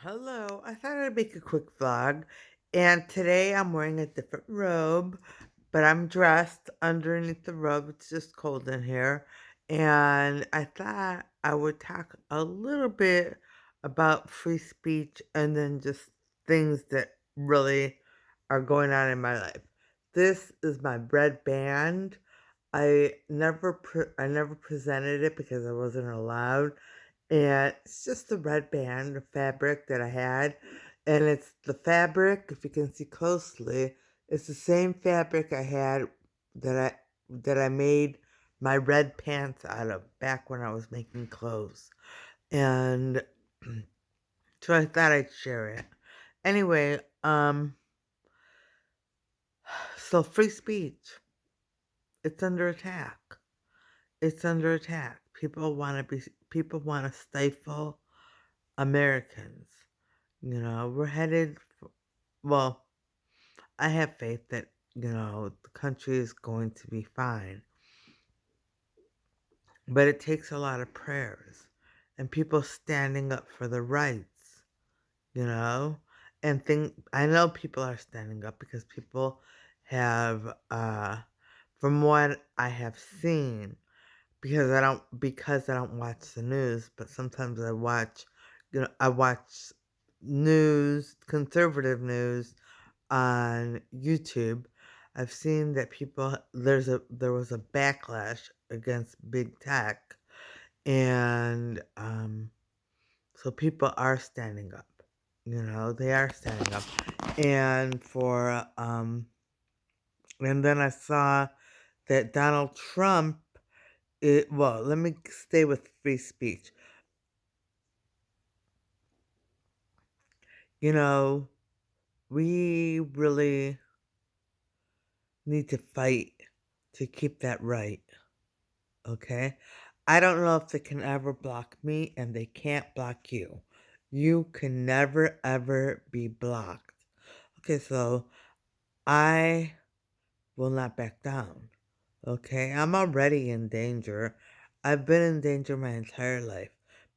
Hello, I thought I'd make a quick vlog, and today I'm wearing a different robe, but I'm dressed underneath the robe. It's just cold in here, and I thought I would talk a little bit about free speech and then just things that really are going on in my life. This is my red band. I never presented it because I wasn't allowed, and it's just the red band of fabric that I had, and it's the fabric, if you can see closely, it's the same fabric I had that I made my red pants out of back when I was making clothes. And so I thought I'd share it. Anyway, so free speech, it's under attack. It's under attack. People want to stifle Americans. We're headed, well, I have faith that, the country is going to be fine. But it takes a lot of prayers and people standing up for the rights, you know? I know people are standing up because people have, from what I have seen, because I don't watch the news, but sometimes I watch news, conservative news on YouTube. I've seen that there was a backlash against big tech, and so people are standing up. They are standing up, and and then I saw that Donald Trump. Well, let me stay with free speech. You know, we really need to fight to keep that right. Okay? I don't know if they can ever block me, and they can't block you. You can never ever be blocked. Okay, so I will not back down. Okay? I'm already in danger. I've been in danger my entire life,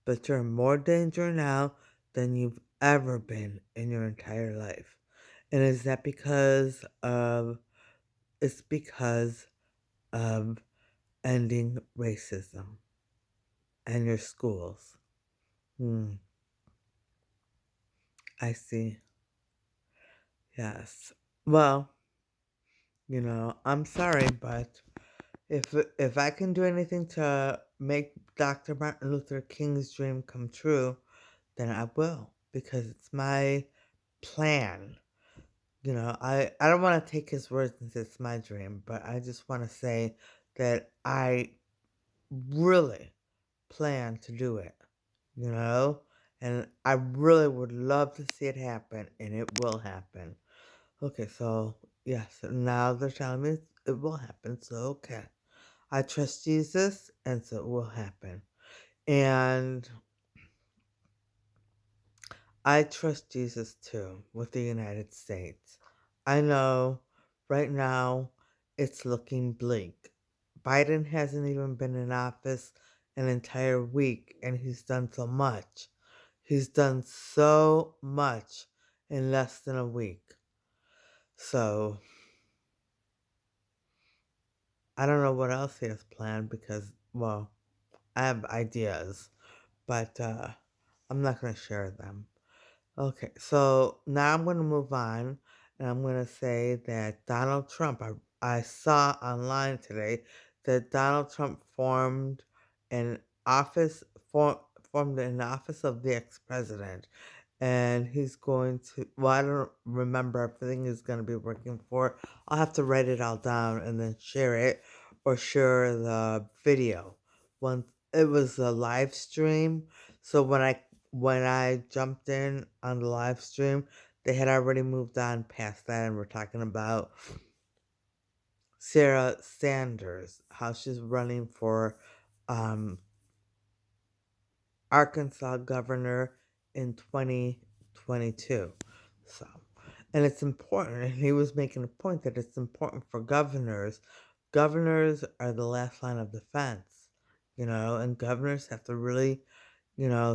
but you're in more danger now than you've ever been in your entire life. And is that because of it's because of ending racism and your schools. Hmm, I see. Yes. Well, I'm sorry, but if I can do anything to make Dr. Martin Luther King's dream come true, then I will because it's my plan. I don't want to take his words and say it's my dream, but I just want to say that I really plan to do it, you know? And I really would love to see it happen, and it will happen. Okay, so yes, now they're telling me it will happen, so okay. I trust Jesus, and so it will happen. And I trust Jesus too with the United States. I know right now it's looking bleak. Biden hasn't even been in office an entire week, and he's done so much. He's done so much in less than a week. So I don't know what else he has planned because, well, I have ideas, but I'm not going to share them. Okay, so now I'm going to move on, and I'm going to say that Donald Trump, I saw online today that Donald Trump an office, formed an office of the ex-president, and he's going to, well, I don't remember everything he's going to be working for. I'll have to write it all down and then share it or share the video. Once it was a live stream, so when I jumped in on the live stream, they had already moved on past that and we're talking about Sarah Sanders, how she's running for um, Arkansas governor in 2022. So, and it's important, and he was making a point that it's important for governors. Governors are the last line of defense, and governors have to really,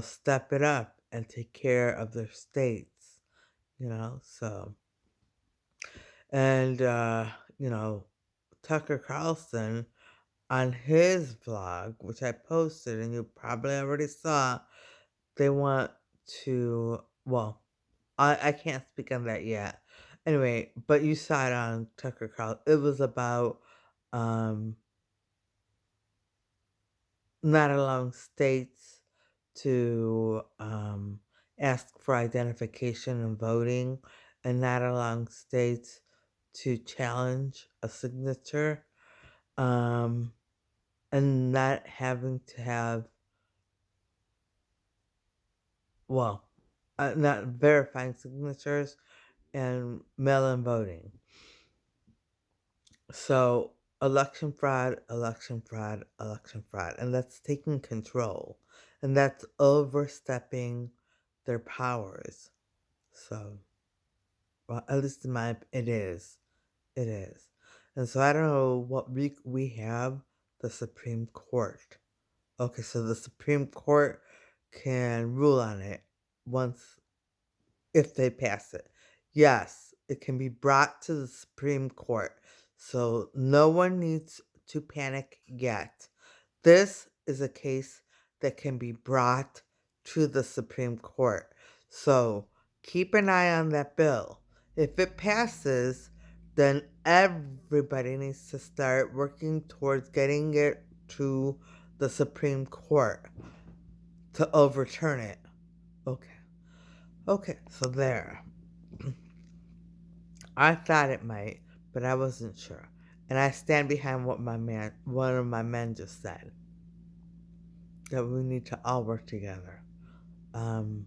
step it up and take care of their states, you know, so and you know, Tucker Carlson on his vlog, which I posted and you probably already saw, they want to, well, I can't speak on that yet. Anyway, but you saw it on Tucker Carlson. It was about um not allowing states to ask for identification and voting, and not allowing states to challenge a signature, um, and not having to have, well, not verifying signatures and mail in voting. So, election fraud, election fraud, election fraud. And that's taking control. And that's overstepping their powers. So, well, at least in my, it is. It is. And so I don't know what week we have the Supreme Court. Okay, so the Supreme Court can rule on it once if they pass it. Yes, it can be brought to the Supreme Court. So no one needs to panic yet. This is a case that can be brought to the Supreme Court. So keep an eye on that bill. If it passes, then everybody needs to start working towards getting it to the Supreme Court to overturn it. Okay. Okay, so there. I thought it might, but I wasn't sure. And I stand behind what one of my men just said. That we need to all work together. Um,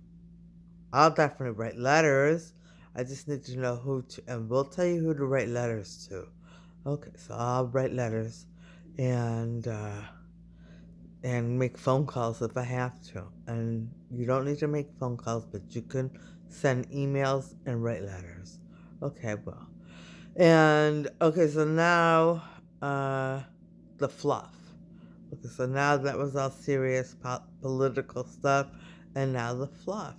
I'll definitely write letters. I just need to know who to, and we'll tell you who to write letters to. Okay, so I'll write letters and make phone calls if I have to. And you don't need to make phone calls, but you can send emails and write letters. Okay, well. And okay, so now the fluff. Okay, so now that was all serious political stuff, and now the fluff.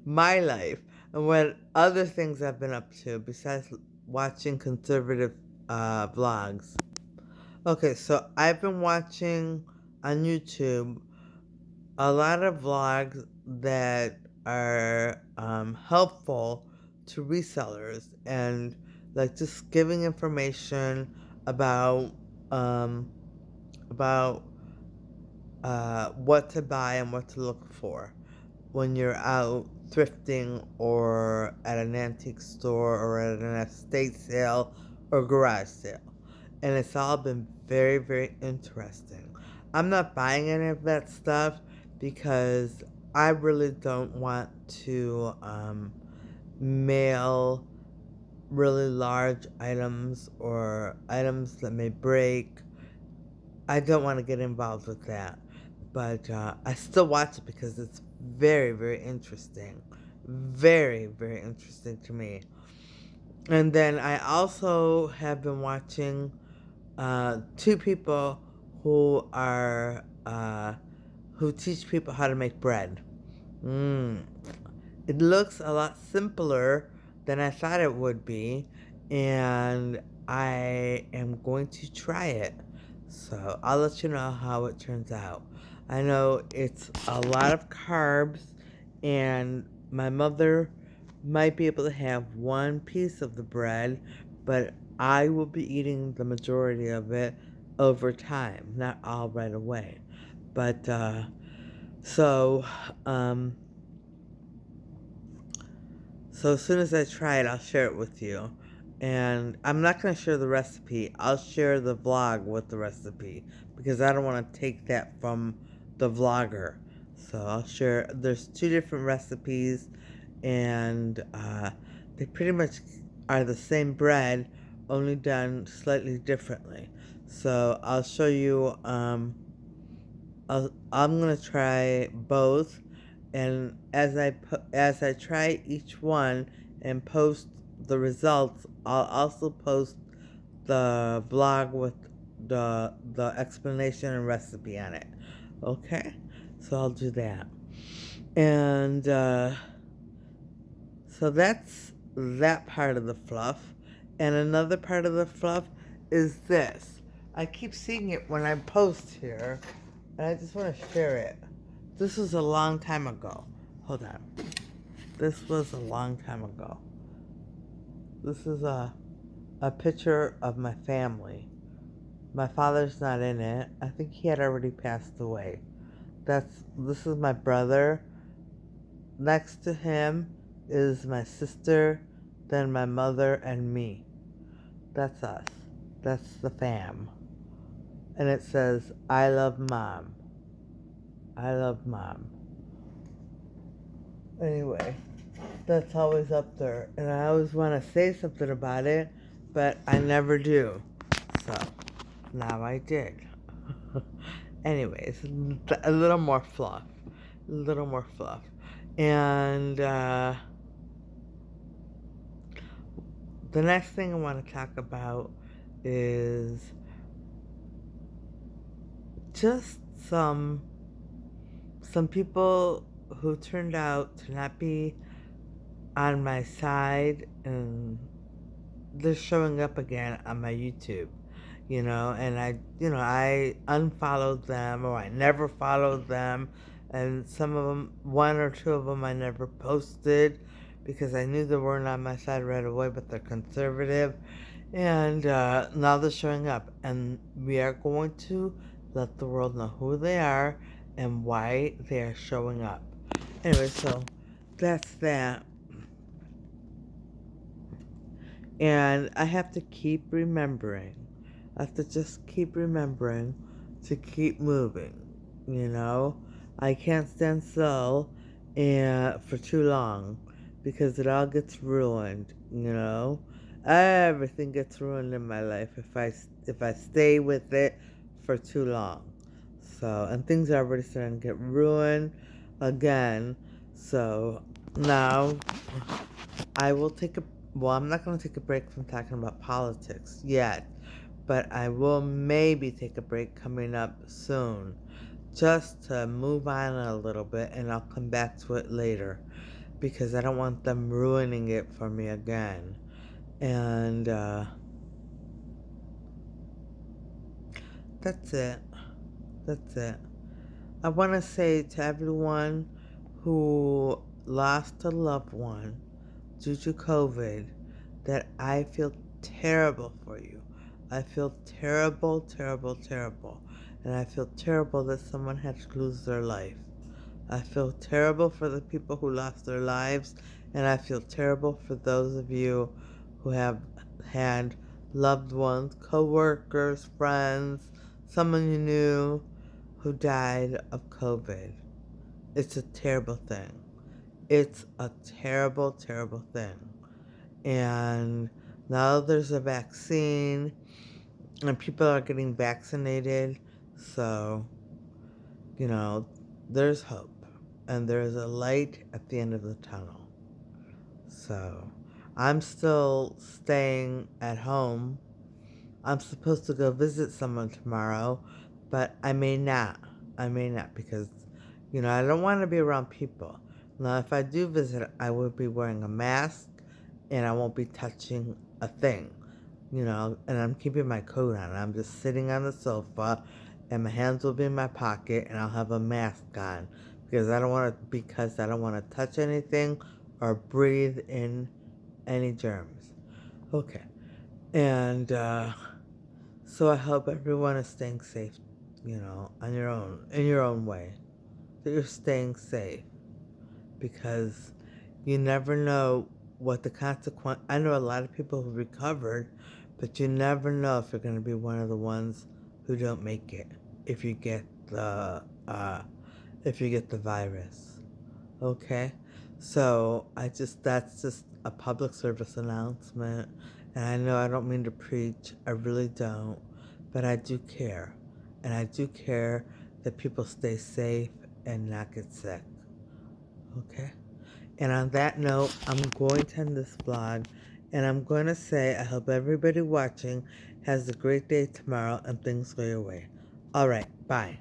My life and what other things I've been up to besides watching conservative vlogs. Okay, so I've been watching on YouTube a lot of vlogs that are helpful to resellers and like just giving information um, about what to buy and what to look for when you're out thrifting or at an antique store or at an estate sale or garage sale. And it's all been very, very interesting. I'm not buying any of that stuff because I really don't want to mail really large items or items that may break. I don't want to get involved with that. But I still watch it because it's very, very interesting. Very, very interesting to me. And then I also have been watching two people who are who teach people how to make bread. Mm. It looks a lot simpler than I thought it would be, and I am going to try it. So I'll let you know how it turns out. I know it's a lot of carbs, and my mother might be able to have one piece of the bread, but I will be eating the majority of it over time, not all right away. But so um, so as soon as I try it, I'll share it with you. And I'm not going to share the recipe. I'll share the vlog with the recipe because I don't want to take that from the vlogger. So I'll share. There's two different recipes, and they pretty much are the same bread, only done slightly differently. So I'll show you. I'm gonna try both, and as I try each one and post the results, I'll also post the vlog with the explanation and recipe on it. Okay, so I'll do that. And so that's that part of the fluff. And another part of the fluff is this. I keep seeing it when I post here, and I just want to share it. This was a long time ago. Hold on. This was a long time ago. This is a picture of my family. My father's not in it. I think he had already passed away. This is my brother. Next to him is my sister, then my mother and me. That's us. That's the fam. And it says, I love mom. I love mom. Anyway, that's always up there. And I always want to say something about it, but I never do. So, now I did. Anyways, a little more fluff. A little more fluff. And the next thing I want to talk about is just some people who turned out to not be on my side, and they're showing up again on my YouTube, and I unfollowed them, or I never followed them, and some of them, one or two of them, I never posted because I knew they weren't on my side right away, but they're conservative, and now they're showing up, and we are going to let the world know who they are and why they are showing up. Anyway, so that's that. And I have to keep remembering. I have to just keep remembering to keep moving, I can't stand still for too long because it all gets ruined, Everything gets ruined in my life if I stay with it for too long. So, and things are already starting to get ruined again. So, now I will I'm not going to take a break from talking about politics yet, but I will maybe take a break coming up soon just to move on a little bit, and I'll come back to it later because I don't want them ruining it for me again. And that's it. That's it. I want to say to everyone who lost a loved one due to COVID that I feel terrible for you. I feel terrible, terrible, terrible. And I feel terrible that someone had to lose their life. I feel terrible for the people who lost their lives, and I feel terrible for those of you who have had loved ones, co-workers, friends, someone you knew who died of COVID. It's a terrible thing. It's a terrible, terrible thing. And now there's a vaccine, and people are getting vaccinated, so, there's hope. And there's a light at the end of the tunnel. So, I'm still staying at home. I'm supposed to go visit someone tomorrow, but I may not. Because, I don't want to be around people. Now, if I do visit, I will be wearing a mask and I won't be touching a thing, and I'm keeping my coat on. I'm just sitting on the sofa and my hands will be in my pocket and I'll have a mask on because I don't want to touch anything or breathe in any germs. Okay. And so I hope everyone is staying safe, on in your own way. That you're staying safe because you never know what the consequence. I know a lot of people who recovered, but you never know if you're going to be one of the ones who don't make it if you get the virus. Okay, so that's just a public service announcement, and I know I don't mean to preach. I really don't, but I do care, and I do care that people stay safe and not get sick. Okay. And on that note, I'm going to end this vlog, and I'm going to say I hope everybody watching has a great day tomorrow and things go your way. All right, bye.